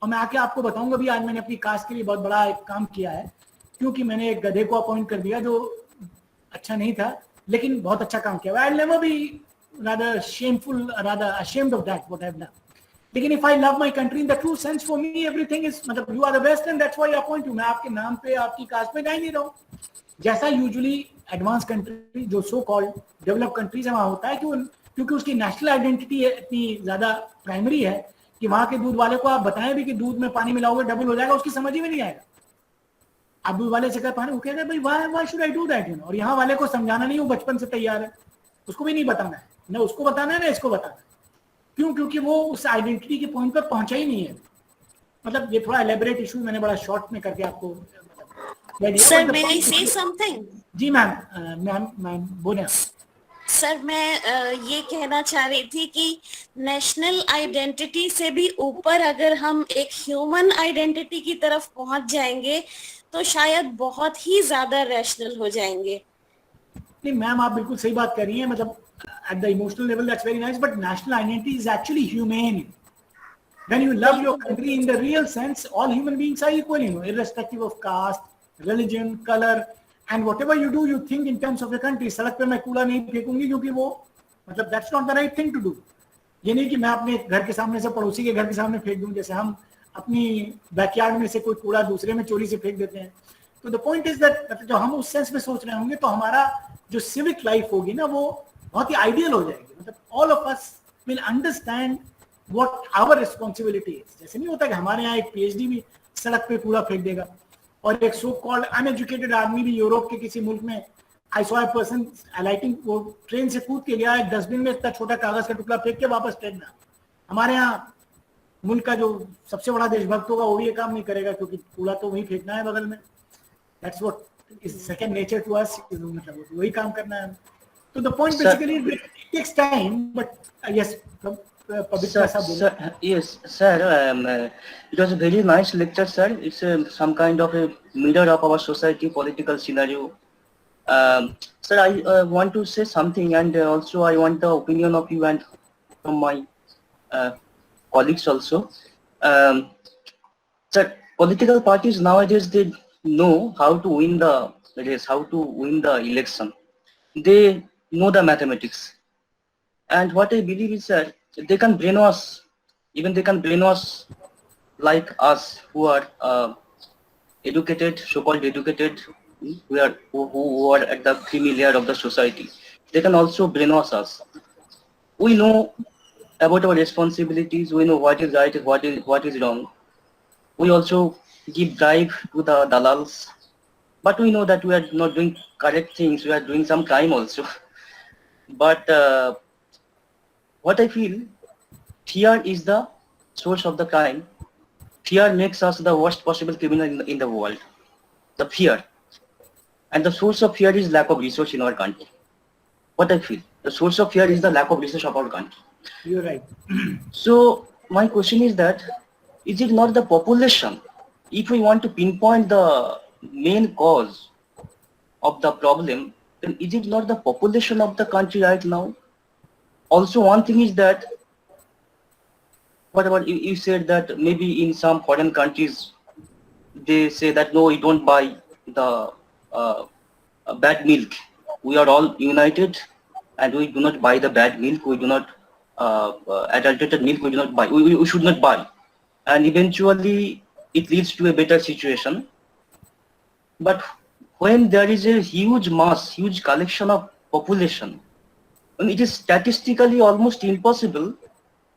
और मैं आके आपको बताऊंगा भी आज मैंने अपनी कास्ट के लिए बहुत बड़ा एक काम किया है, क्योंकि मैंने एक गधे को अपॉइंट कर दिया जो अच्छा नहीं था लेकिन बहुत अच्छा काम किया। I will never be rather shameful, rather ashamed of that what I have done. लेकिन if I love my country in the true sense, for me everything is, मतलब you are the best and that's why I appoint you. मैं आपके नाम पे आपकी cast पे जा ही नहीं रहा हूँ। जैसा यूजुअली एडवांस कंट्री जो सो कॉल्ड डेवलप कंट्रीज है वहाँ होता है कि क्योंकि उसकी नेशनल आइडेंटिटी इतनी ज्यादा प्राइमरी है कि वहाँ के दूध वाले को आप बताएं भी कि दूध में पानी मिलाओगे डबल हो जाएगा, उसकी समझ ही में नहीं आएगा। आप दूध वाले से पानी, वो कहेगा भाई why should I do that, you know? और यहाँ वाले को समझाना नहीं, वो बचपन से तैयार है, उसको भी नहीं बताना है, ना उसको बताना है ना इसको बताना है। क्यों? क्योंकि वो उस आइडेंटिटी के पॉइंट पर पहुंचा ही नहीं है। मतलब ये थोड़ा एलेबोरेट इशू मैंने बड़ा शॉर्ट में करके आपको sir, may I say something? जी मैम बोले। सर मैं ये कहना चाह रही थी कि नेशनल आइडेंटिटी से भी ऊपर अगर हम एक ह्यूमन आइडेंटिटी की तरफ पहुंच जाएंगे तो शायद बहुत ही ज्यादा रैशनल हो जाएंगे। नहीं मैम, आप बिल्कुल सही बात कर रही हैं। मतलब at the emotional level that's very nice, but national identity is actually humane. When you love your country in the real sense, all human beings are equal, you know, irrespective of caste, religion, color, and whatever you do, you think in terms of the country. सड़क पे मैं कूड़ा नहीं फेंकूंगी क्योंकि वो मतलब that's not the right thing to do. ये नहीं कि मैं अपने घर के सामने से पड़ोसी के घर के सामने फेंक दूं, जैसे हम अपनी बैकयार्ड में से कोई कूड़ा दूसरे में चोरी से फेंक देते हैं। तो द पॉइंट इज दैट जो हम उस सेंस में सोच रहे होंगे तो हमारा जो सिविक लाइफ होगी ना वो बहुत ही आइडियल हो जाएगी। मतलब all of us will understand what our responsibility is. जैसे नहीं होता कि हमारे यहाँ एक पीएचडी भी सड़क पे कूड़ा फेंक देगा और एक सो कॉल्ड अनएजुकेटेड आदमी भी यूरोप के किसी मुल्क में, I saw a person lighting, वो ट्रेन से कूद के गया, एक डस्टबिन में इतना छोटा कागज का टुकड़ा फेंक के वापस फेंकना। हमारे यहाँ मुल्क का जो सबसे बड़ा देशभक्त होगा वो भी ये काम नहीं करेगा, क्योंकि कूड़ा तो वही फेंकना है बगल में। That's what is second nature to us, मतलब वही काम करना है। तो the point basically it takes time, but yes Pavitra साहब बोलो। Yes, sir. It was a very nice lecture, sir. It's some kind of a mirror of our society, political scenario. Sir, I want to say something, and also I want the opinion of you and from my colleagues also. Sir, political parties nowadays, they know how to win the race, how to win the election. They know the mathematics. And what I believe is that they can brainwash, even they can brainwash like us who are educated, so-called educated, who are at the creamy layer of the society. They can also brainwash us. We know about our responsibilities, we know what is right and what is wrong. We also give bribe to the dalals, but we know that we are not doing correct things, we are doing some crime also. But what I feel, fear is the source of the crime. Fear makes us the worst possible criminal in the world. The fear. And the source of fear is lack of resource in our country. What I feel, the source of fear is the lack of resource of our country. You're right. So my question is that, is it not the population? If we want to pinpoint the main cause of the problem, then is it not the population of the country right now? Also, one thing is that, what about you said that maybe in some foreign countries, they say that no, we don't buy the bad milk. We are all united and we do not buy the bad milk. We do not adulterated milk. We do not buy. We should not buy. And eventually it leads to a better situation. But when there is a huge mass, huge collection of population, and it is statistically almost impossible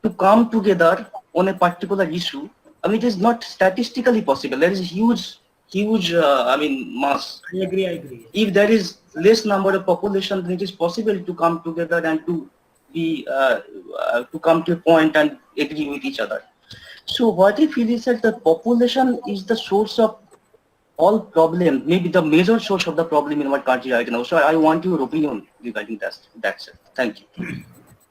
to come together on a particular issue. I mean, it is not statistically possible. There is a huge mass. I agree. If there is less number of population, then it is possible to come together and to be to come to a point and agree with each other. So what I feel is that the population is the source of all problem, maybe the major source of the problem in our country right now. So I want your opinion regarding that. That's it. Thank you.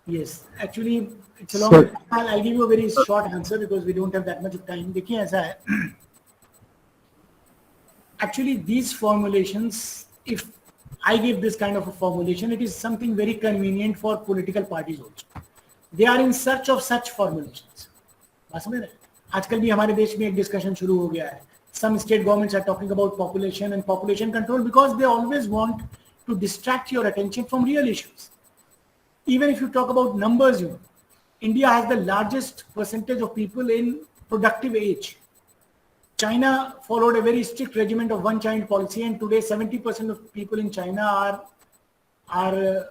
Yes, actually it's a long. I'll give you a very short answer because we don't have that much of time. देखिए ऐसा है. Actually, these formulations, if I give this kind of a formulation, it is something very convenient for political parties also. They are in search of such formulations. बात समझ रहे हैं? आजकल भी हमारे देश में एक डिस्कशन शुरू हो गया है. Some state governments are talking about population and population control because they always want to distract your attention from real issues. Even if you talk about numbers, India has the largest percentage of people in productive age. China followed a very strict regimen of one-child policy, and today 70% of people in China are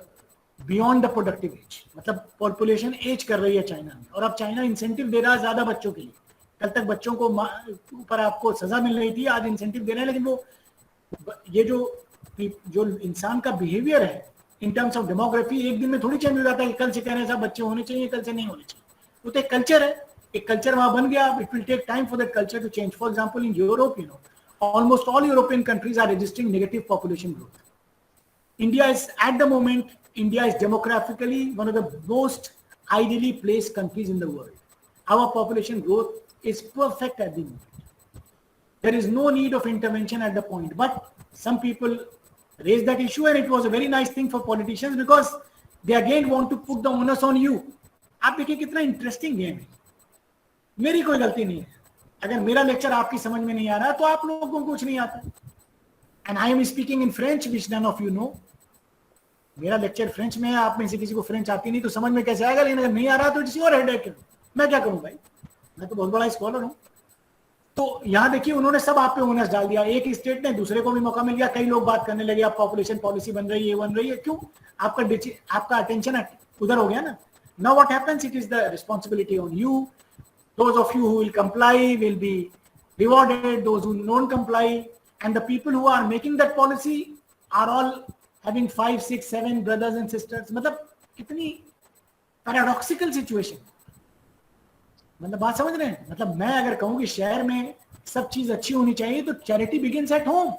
beyond the productive age. मतलब population age कर रही है China में, और अब China incentive दे रहा है ज्यादा बच्चों के लिए. कल तक बच्चों को ऊपर आपको सजा मिल रही थी, आज इंसेंटिव दे रहे हैं, लेकिन वो ये जो इंसान का बिहेवियर है इन टर्म्स ऑफ डेमोग्राफी एक दिन में थोड़ी चेंज हो जाता है. कल से कह रहे हैं साहब बच्चे होने चाहिए, कल से नहीं होने चाहिए. वो तो एक कल्चर है, एक कल्चर वहां बन गया. It will take time for that culture to change. For example in Europe, almost all European countries are registering negative population growth. India is demographically one of the most ideally placed countries in the world. Our population growth is perfect at the moment. There is no need of intervention at the point. But some people raised that issue, and it was a very nice thing for politicians because they again want to put the onus on you. आप देखिए कितना interesting game है. मेरी कोई गलती नहीं है. अगर मेरा लेक्चर आपकी समझ में नहीं आ रहा तो आप लोगों को कुछ नहीं आता. And I am speaking in French which none of you know. मेरा लेक्चर फ्रेंच में है, आप में से किसी को फ्रेंच आती नहीं तो समझ में कैसे आएगा. लेकिन अगर नहीं आ रहा तो किसी और हेडेक. मैं क्या करूं भाई, मैं तो बहुत बड़ा स्कॉलर हूं. तो यहाँ देखिए उन्होंने सब आप पे ओनस डाल दिया. एक स्टेट ने दूसरे को भी मौका मिल गया. कई लोग बात करने लगे अब पॉपुलेशन पॉलिसी बन रही है, ये बन रही है. क्यों? आपका अटेंशन उधर हो गया ना. Now what happens? It is the responsibility on you. Those of you who will comply will be rewarded. Those who don't comply, and the people who are making that policy are all having 5, 6, 7 brothers and sisters. मतलब कितनी paradoxical situation. मतलब बात समझ रहे हैं. मतलब मैं अगर कहूँ कि शहर में सब चीज अच्छी होनी चाहिए तो charity begins at home.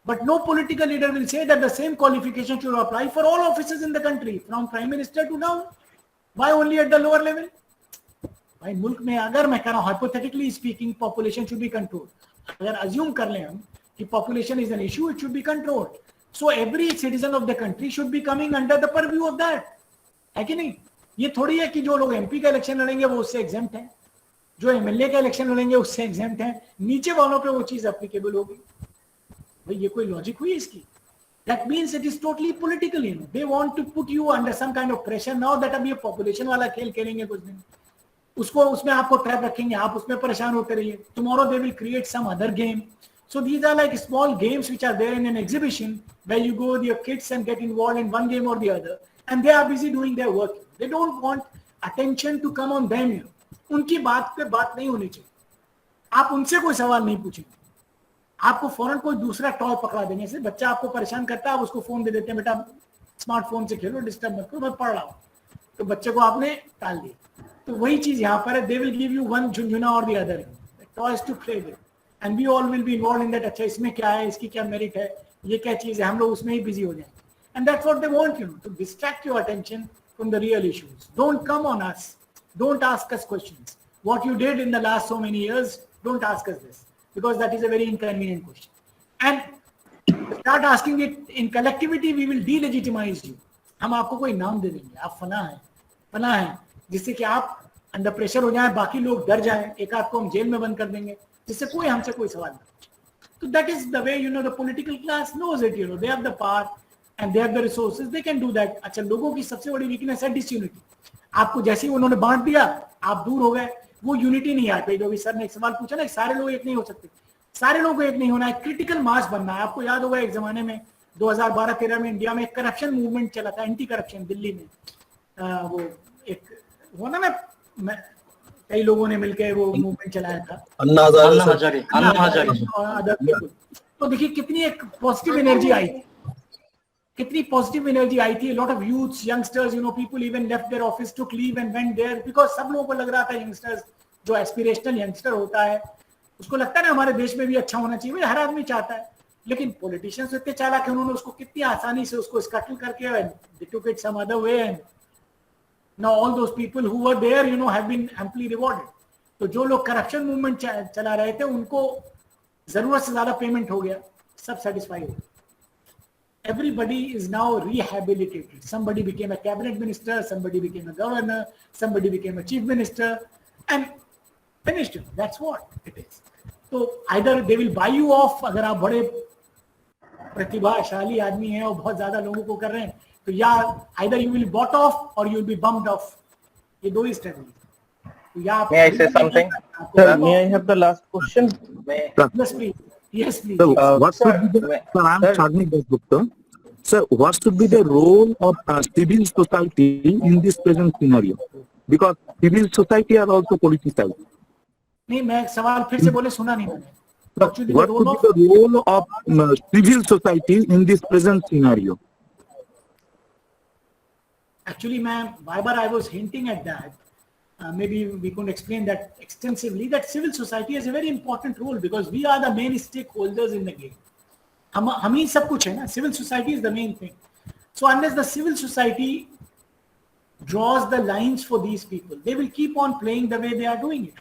But no political leader will say that the same qualification should apply for all offices in the country, from prime minister to down. Why only at the lower level? भाई मुल्क में अगर मैं कह रहा हूँ hypothetically speaking, population should be controlled. अगर assume कर लें हम कि population is an issue, it should be controlled. So every citizen of the country should be coming under the purview of that. है कि नहीं? ये थोड़ी है कि जो लोग MP का इलेक्शन लड़ेंगे वो उससे एग्जेम्प्ट हैं, जो MLA का इलेक्शन लड़ेंगे उससे एग्जेम्प्ट हैं, नीचे वालों पे वो चीज एप्लीकेबल होगी. भाई ये कोई लॉजिक हुई इसकी? That means it is totally political. They want to put you under some kind of pressure now that अब ये population वाला खेल खेलेंगे कुछ दिन, उसको उसमें आपको ट्रैप रखेंगे, आप उसमें परेशान होते रहिए. Tomorrow they will create some other game. So these are like small games which are there in an exhibition where you go with your kids and get involved in one game or the other, and they are busy doing their work. They don't want attention to come on them. उनकी बात पे बात नहीं होनी चाहिए. आप उनसे कोई सवाल नहीं पूछेंगे. आपको फौरन कोई दूसरा टॉय पकड़ा देने से, बच्चा आपको परेशान करता है, आप उसको फोन दे देते हैं, बेटा स्मार्टफोन से खेलो, डिस्टर्ब मत करो, मैं पढ़ रहा हूँ. तो बच्चे को आपने टाल दिया. तो वही चीज यहाँ पर है. They will give you one झुनझुना और the other toys to play with, and we all will be involved in that. अच्छा इसमें क्या है, इसकी क्या मेरिट है, ये क्या चीज है, हम लोग उसमें ही बिजी हो जाएंगे. And that's what they want, to distract your attention from the real issues. Don't come on us, don't ask us questions. what you did in the last so many years, don't ask us this, because that is a very inconvenient question. And start asking it in collectivity, we will delegitimize you. हम आपको कोई नाम दे देंगे, आप फना है, जिससे कि आप अंडर प्रेशर हो जाए, बाकी लोग डर जाएं, एक आध को हम जेल में बंद कर देंगे, जिससे कोई हमसे कोई सवाल नहीं पूछे. तो that is the way, you know, the political class knows it, you know, they have the power and they have the resources, they can do that. अच्छा, लोगों की सबसे बड़ी वीकनेस है डिसयूनिटी. आपको जैसे ही उन्होंने बांट दिया, आप दूर हो गए, वो यूनिटी नहीं आ पाई. जो भी सर ने एक सवाल पूछा ना, सारे लोग एक नहीं हो सकते, सारे लोगों को एक नहीं होना है, क्रिटिकल मास बनना है. आपको याद होगा एक जमाने में 2012-13 में इंडिया में एक करप्शन मूवमेंट चला था, एंटी करप्शन, दिल्ली में. वो एक वो ना, मैं कई लोगों ने मिलकर वो मूवमेंट चलाया था, अन्ना हजारे. तो देखिए कितनी एक पॉजिटिव एनर्जी आई थी, कितनी पॉजिटिव एनर्जी आई थी. Lot of youths, youngsters, you know, people even left their office, took leave and went there, because सब लोगों को लग रहा था, यंगस्टर्स, जो एस्पिरेशनल यंगस्टर होता है उसको लगता है ना हमारे देश में भी अच्छा होना चाहिए, हर आदमी चाहता है. लेकिन पॉलिटिशियंस इतने चालाक हैं, उन्होंने उसको कितनी आसानी से उसको स्कटल करके they took it some other way, and now all those people who were there, you know, have been amply rewarded. तो जो लोग करप्शन मूवमेंट चला रहे थे, उनको जरूरत से ज्यादा पेमेंट हो गया, सब सेटिस्फाई हो गए. Everybody is now rehabilitated. Somebody became a cabinet minister, somebody became a governor, somebody became a chief minister, and finished. That's what it is. So either they will buy you off, अगर आप बड़े प्रतिभाशाली आदमी हैं और बहुत ज्यादा लोगों को कर रहे हैं, तो या either you will be bought off or you will be bumped off. ये दो ही स्ट्रेटजी. तो या May I say something? Sir, may I have the last question? Yes, please. Yes, please. What should be the, sir, I am Charni Dasgupta. Sir, what should be the role of civil society in this present scenario? Because civil society are also politicized. नहीं, मैं सवाल फिर से बोले, सुना नहीं मैंने. What should be the role of civil society in this present scenario? Actually, ma'am, I was hinting at that. Maybe we could explain that extensively, that civil society has a very important role because we are the main stakeholders in the game. हम ही सब कुछ है ना. Civil society is the main thing. So unless the civil society draws the lines for these people, they will keep on playing the way they are doing it.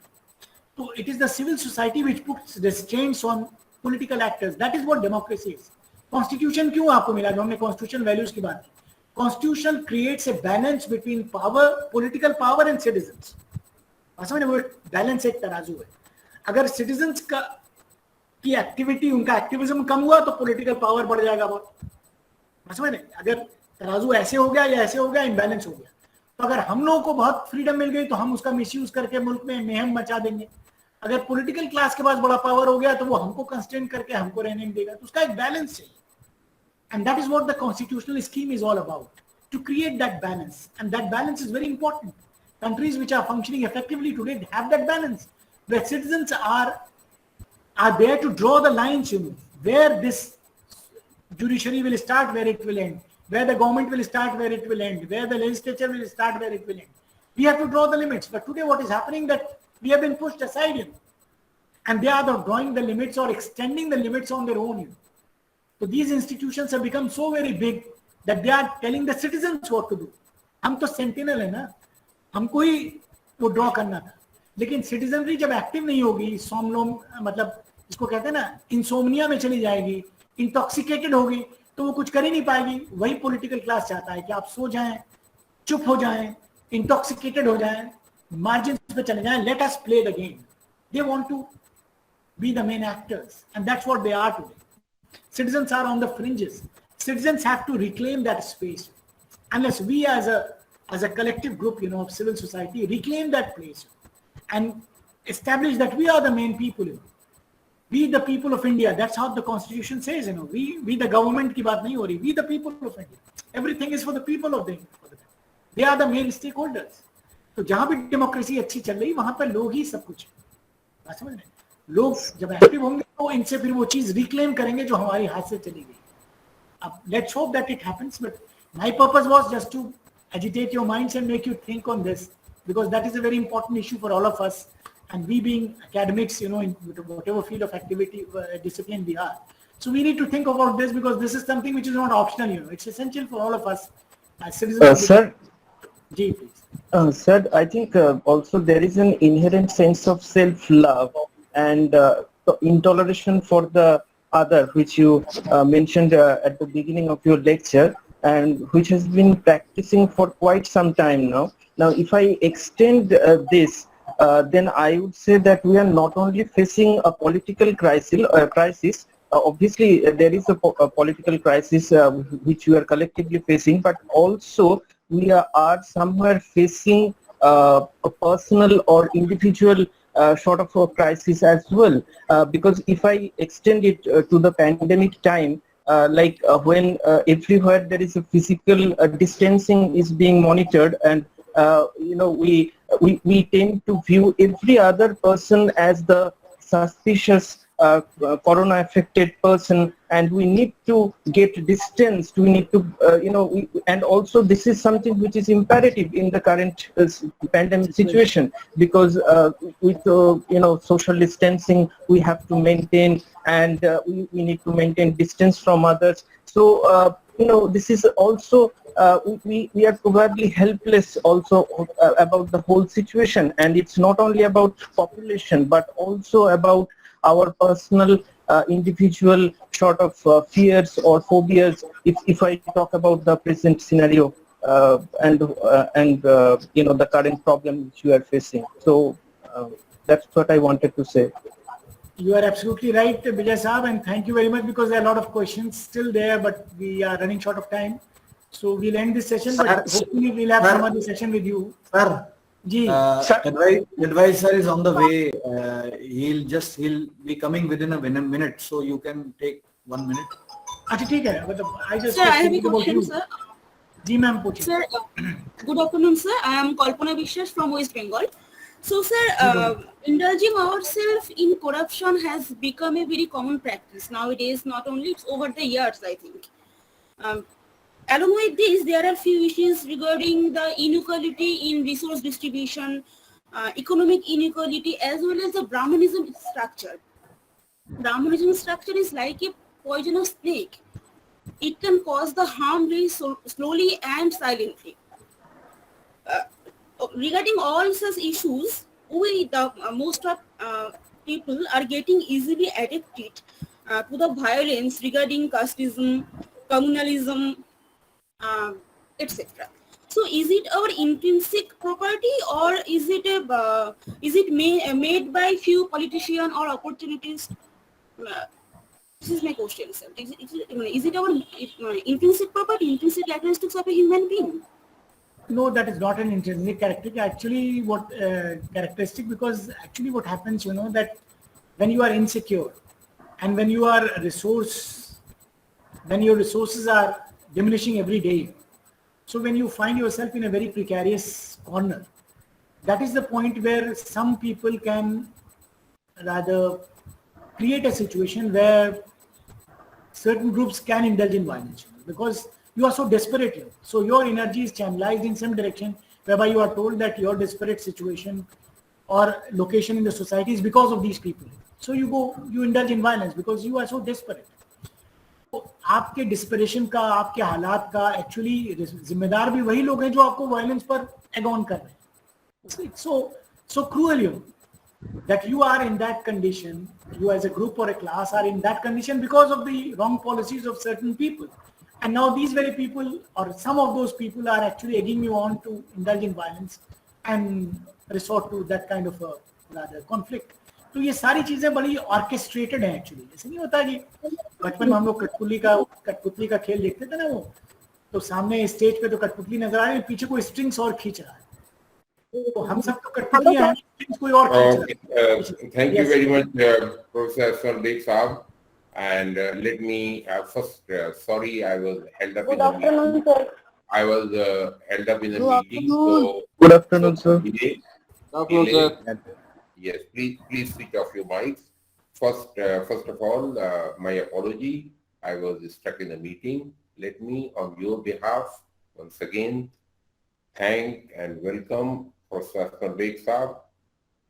So it is the civil society which puts restraints on political actors. That is what democracy is. Constitution क्यों आपको मिला? जो हमने constitutional values की बात की. Constitution creates a balance between power, political power and citizens. समझ में, वो बैलेंस एक तराजू है. अगर citizens का की एक्टिविटी, उनका एक्टिविज्म कम हुआ तो पॉलिटिकल पावर बढ़ जाएगा बहुत. समझ में, अगर तराजू ऐसे हो गया या ऐसे हो गया, इम्बैलेंस हो गया. तो अगर हम लोगों को बहुत फ्रीडम मिल गई तो हम उसका मिसयूज करके मुल्क में मेहम मचा देंगे. अगर पॉलिटिकल क्लास के पास बड़ा पावर हो गया तो वो हमको कंस्ट्रेन करके हमको रहने नहीं देगा. तो उसका एक बैलेंस चाहिए. And that is what the constitutional scheme is all about, to create that balance. And that balance is very important. Countries which are functioning effectively today have that balance, where citizens are there to draw the lines, you know, where this judiciary will start, where it will end, where the government will start, where it will end, where the legislature will start, where it will end. We have to draw the limits. But today what is happening, that we have been pushed aside, you know, and they are drawing the limits or extending the limits on their own, you know. So these institutions have become so very big that they are telling the citizens what to do. हम तो sentinel है ना, हमको ही वो draw करना था. लेकिन citizenry जब एक्टिव नहीं होगी, सोमलोम मतलब इसको कहते हैं ना, इंसोमनिया में चली जाएगी, इंटॉक्सिकेटेड होगी, तो वो कुछ कर ही नहीं पाएगी. वही पॉलिटिकल क्लास चाहता है कि आप सो जाएं, चुप हो जाएं, इंटॉक्सिकेटेड हो जाएं, मार्जिन पे चले जाएं. Let us play the game. They want to be the main actors and that's what they are today. Citizens are on the fringes. Citizens have to reclaim that space. Unless we as a collective group, you know, of civil society reclaim that place and establish that we are the main people, you know. We the people of India. That's how the constitution says, you know. We the government की बात नहीं हो रही. We the people of India. Everything is for the people of the India. They are the main stakeholders. तो जहाँ भी democracy अच्छी चल रही, वहाँ पर लोग ही सब कुछ है. बात समझ रहे हैं? लोग जब एक्टिव होंगे तो इनसे फिर वो चीज रिक्लेम करेंगे जो हमारे हाथ से चली गई. अब let's hope that it happens, but my purpose was just to agitate your minds and make you think on this, because that is a very important issue for all of us, and we being academics, you know, in whatever field of activity discipline we are, so we need to think about this, because this is something which is not optional, you know. It's essential for all of us as citizens. जी please. Sir, I think also there is an inherent sense of self-love and intoleration for the other, which you mentioned at the beginning of your lecture, and which has been practicing for quite some time now. Now, if I extend this, then I would say that we are not only facing a political crisis. Obviously, there is a political crisis which we are collectively facing, but also we are somewhere facing a personal or individual sort of a crisis as well. Because if I extend it to the pandemic time, when everywhere there is a physical distancing is being monitored, and we tend to view every other person as the suspicious corona affected person, and we need to get distanced. We need to and also this is something which is imperative in the current pandemic situation, because with social distancing we have to maintain, and we need to maintain distance from others. So this is also we are probably helpless also about the whole situation, and it's not only about population but also about our personal individual sort of fears or phobias, if I talk about the present scenario and the current problem which you are facing. So that's what I wanted to say. You are absolutely right, Vijay Saab, and thank you very much, because there are a lot of questions still there, but we are running short of time. So we'll end this session, but hopefully we'll have some other session with you. Sir, advisor is on the way. He'll be coming within a minute, so you can take 1 minute. अच्छा ठीक है, मतलब I just. Sir, I have a question, sir. जी ma'am पूछिए. Sir, good afternoon, sir. I am Kalpana Vishwas from West Bengal. So, sir, indulging ourselves in corruption has become a very common practice nowadays. Not only it's over the years, I think. Along with this, there are few issues regarding the inequality in resource distribution, economic inequality, as well as the Brahmanism structure. Brahmanism structure is like a poisonous snake. It can cause the harm very slowly and silently. Regarding all such issues, most of people are getting easily addicted to the violence regarding casteism, communalism, etc. So, is it our intrinsic property, or is it made by few politicians or opportunities? This is my question, sir. Is it our intrinsic property, intrinsic characteristics of a human being? No, that is not an intrinsic characteristic. Actually, what characteristic? Because actually, what happens, that when you are insecure, and when you are when your resources are diminishing every day, so when you find yourself in a very precarious corner, that is the point where some people can rather create a situation where certain groups can indulge in violence, because you are so desperate. So your energy is channelized in some direction whereby you are told that your desperate situation or location in the society is because of these people. So you indulge in violence because you are so desperate. तो आपके dispersion का, आपके हालात का actually जिम्मेदार भी वही लोग हैं जो आपको वायलेंस पर एगॉन कर रहे हैं. So cruel, that you are in that condition, you as a group or a class are in that condition because of the wrong policies of certain people. And now these very people, or some of those people, are actually egging you on to indulge in violence and resort to that kind of a rather conflict. तो ये सारी चीजें बड़ी orchestrated हैं actually. ऐसे नहीं होता कि बचपन में हम लोग कठपुतली का खेल देखते थे ना, वो तो सामने स्टेज पे तो कठपुतली नजर आ रही है, पीछे कोई स्ट्रिंग्स और खींच रहा है. तो हम सब तो कठपुतलियां हैं, स्ट्रिंग्स कोई और खींच रहा है. Thank you very much, Professor Sandeep Saab. And let me first, sorry, I was held up in the meeting. I was held up in the meeting. So good afternoon, sir. Yes, please switch off your mics. First of all, my apology. I was stuck in a meeting. Let me, on your behalf, once again, thank and welcome Professor Sandeep Saab.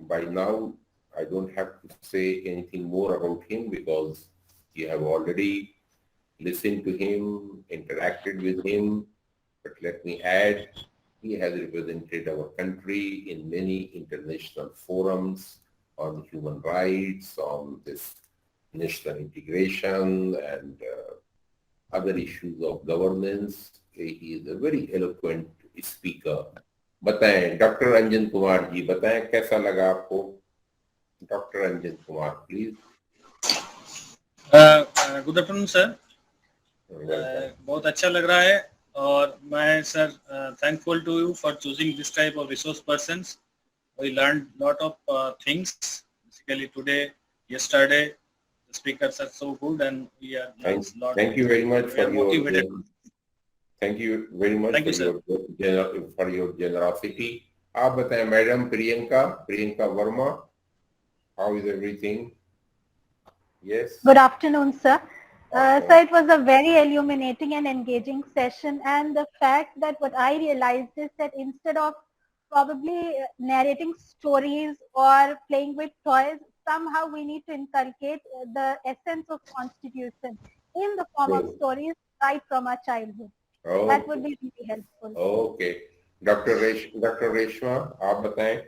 By now, I don't have to say anything more about him because you have already listened to him, interacted with him. But let me add He has represented our country in many international forums on human rights, on this national integration and other issues of governance. He is a very eloquent speaker. बताएं doctor Ranjan Kumar ji, बताएं कैसा लगा आपको? Doctor Ranjan Kumar please. Good afternoon sir. बहुत अच्छा लग रहा है और मैं sir thankful to you for choosing this type of resource persons. We learned lot of things basically today, yesterday. The speakers are so good and we are learned lot. Thank you very much for your motivated. Thank you very much for your generosity. आप बताएं madam Priyanka Verma, how is everything? Yes. Good afternoon, sir. So it was a very illuminating and engaging session, and the fact that what I realized is that instead of probably narrating stories or playing with toys, somehow we need to inculcate the essence of Constitution in the form of stories right from our childhood. Oh. That would be really helpful. Okay. Dr. Reshma, आप बताएं.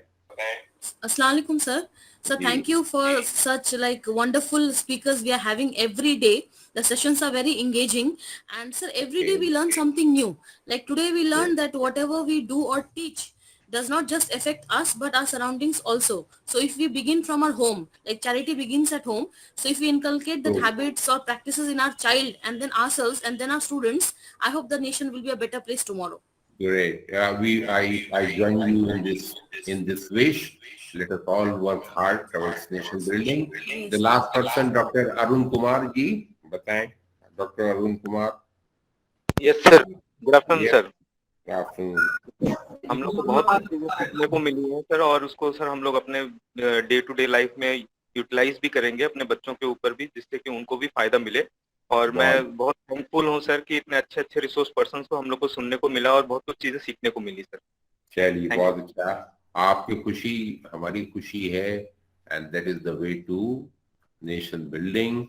Assalamu alaikum, sir. So thank you for such like wonderful speakers we are having every day. The sessions are very engaging, and sir, every day we learn something new. Like today we learned that whatever we do or teach does not just affect us but our surroundings also. So if we begin from our home, like charity begins at home, so if we inculcate that habits or practices in our child and then ourselves and then our students, I hope the nation will be a better place tomorrow. Great. I join you in this wish. Let us all work hard towards nation building. The last person, Dr. Arun Kumar ji, बताएं. Dr. Arun Kumar. Yes, sir. Good afternoon, Yes. sir. Good afternoon. हम लोग को बहुत चीजें सीखने को मिली है sir, और उसको सर हम लोग अपने डे टू डे लाइफ में यूटिलाइज भी करेंगे अपने बच्चों के ऊपर भी, जिससे कि उनको भी फायदा मिले। और मैं बहुत थैंकफुल हूँ सर कि इतने अच्छे अच्छे रिसोर्स पर्सन को हम लोग को सुनने को मिला और बहुत कुछ चीजें सीखने को मिली सर। चलिए, बहुत अच्छा। आपकी खुशी हमारी खुशी है, and that is the way to nation building,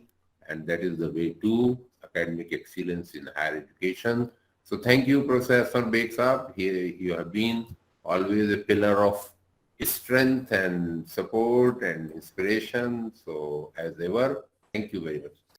and that is the way to academic excellence in higher education. So thank you, Professor Beg Saab. You have been always a pillar of strength and support and inspiration. So as ever, thank you very much.